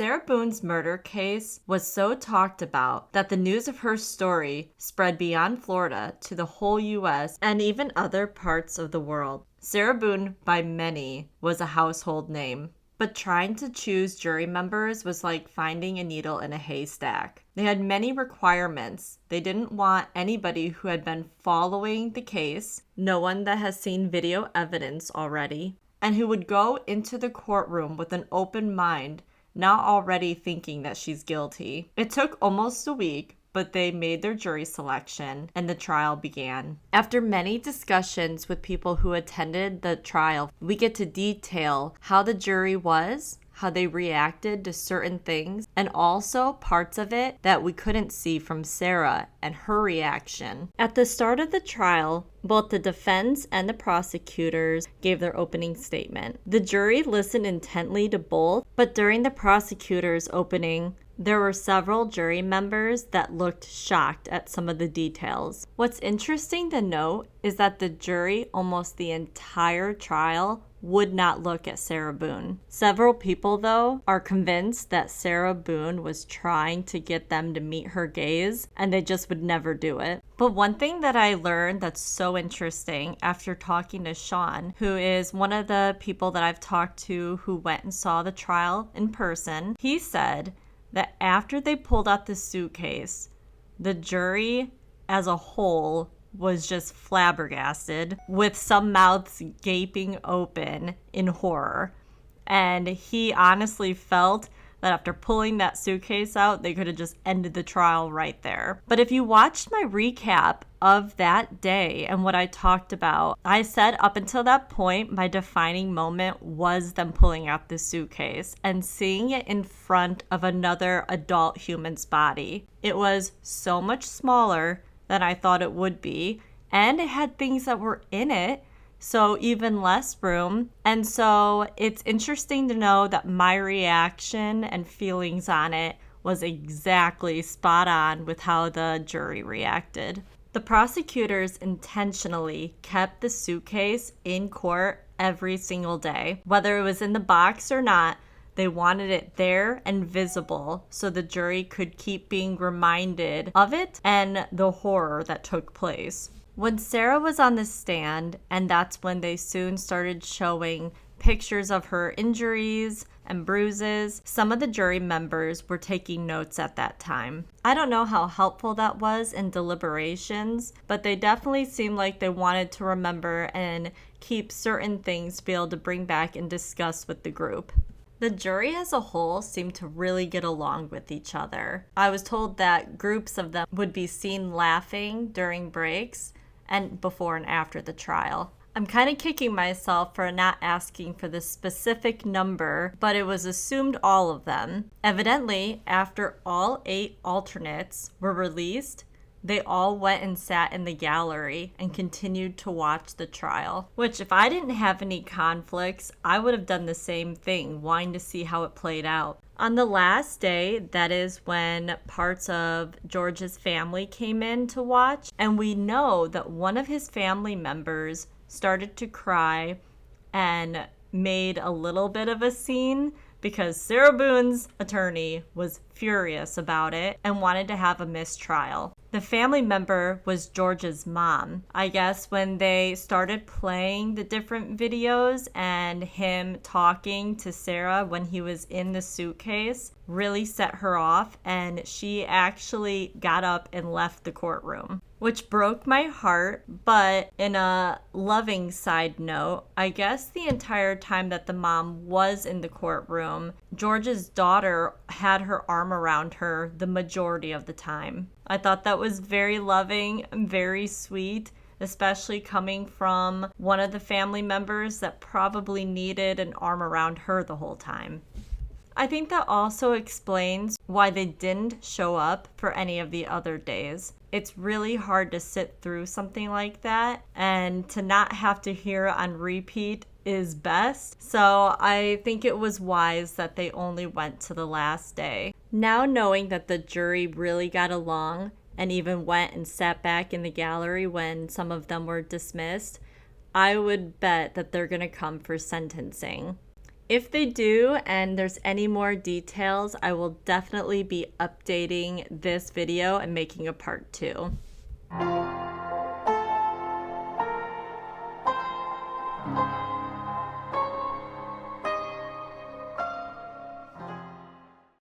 Sarah Boone's murder case was so talked about that the news of her story spread beyond Florida to the whole U.S. and even other parts of the world. Sarah Boone, by many, was a household name. But trying to choose jury members was like finding a needle in a haystack. They had many requirements. They didn't want anybody who had been following the case, no one that has seen video evidence already, and who would go into the courtroom with an open mind, not already thinking that she's guilty. It took almost a week, but they made their jury selection and the trial began. After many discussions with people who attended the trial, we get to detail how the jury was, how they reacted to certain things, and also parts of it that we couldn't see from Sarah and her reaction. At the start of the trial, both the defense and the prosecutors gave their opening statement. The jury listened intently to both, but during the prosecutor's opening, there were several jury members that looked shocked at some of the details. What's interesting to note is that the jury, almost the entire trial, would not look at Sarah Boone. Several people, though, are convinced that Sarah Boone was trying to get them to meet her gaze, and they just would never do it. But one thing that I learned that's so interesting after talking to Shawn, who is one of the people that I've talked to who went and saw the trial in person, he said that after they pulled out the suitcase, the jury as a whole was just flabbergasted, with some mouths gaping open in horror. And he honestly felt that after pulling that suitcase out, they could have just ended the trial right there. But if you watched my recap of that day and what I talked about, I said up until that point, my defining moment was them pulling out the suitcase and seeing it in front of another adult human's body. It was so much smaller than I thought it would be, and it had things that were in it, so even less room. And so it's interesting to know that my reaction and feelings on it was exactly spot on with how the jury reacted. The prosecutors intentionally kept the suitcase in court every single day. Whether it was in the box or not, they wanted it there and visible so the jury could keep being reminded of it and the horror that took place. When Sarah was on the stand, and that's when they soon started showing pictures of her injuries and bruises, some of the jury members were taking notes at that time. I don't know how helpful that was in deliberations, but they definitely seemed like they wanted to remember and keep certain things to be able to bring back and discuss with the group. The jury as a whole seemed to really get along with each other. I was told that groups of them would be seen laughing during breaks and before and after the trial. I'm kind of kicking myself for not asking for the specific number, but it was assumed all of them. Evidently, after all 8 alternates were released, they all went and sat in the gallery and continued to watch the trial. Which, if I didn't have any conflicts, I would have done the same thing, wanting to see how it played out. On the last day, that is when parts of George's family came in to watch, and we know that one of his family members started to cry and made a little bit of a scene because Sarah Boone's attorney was furious about it and wanted to have a mistrial. The family member was George's mom. I guess when they started playing the different videos and him talking to Sarah when he was in the suitcase really set her off, and she actually got up and left the courtroom, which broke my heart. But in a loving side note, I guess the entire time that the mom was in the courtroom, George's daughter had her arm around her the majority of the time. I thought that was very loving and very sweet, especially coming from one of the family members that probably needed an arm around her the whole time. I think that also explains why they didn't show up for any of the other days. It's really hard to sit through something like that, and to not have to hear it on repeat is best. So I think it was wise that they only went to the last day. Now knowing that the jury really got along and even went and sat back in the gallery when some of them were dismissed, I would bet that they're going to come for sentencing. If they do and there's any more details, I will definitely be updating this video and making a part 2.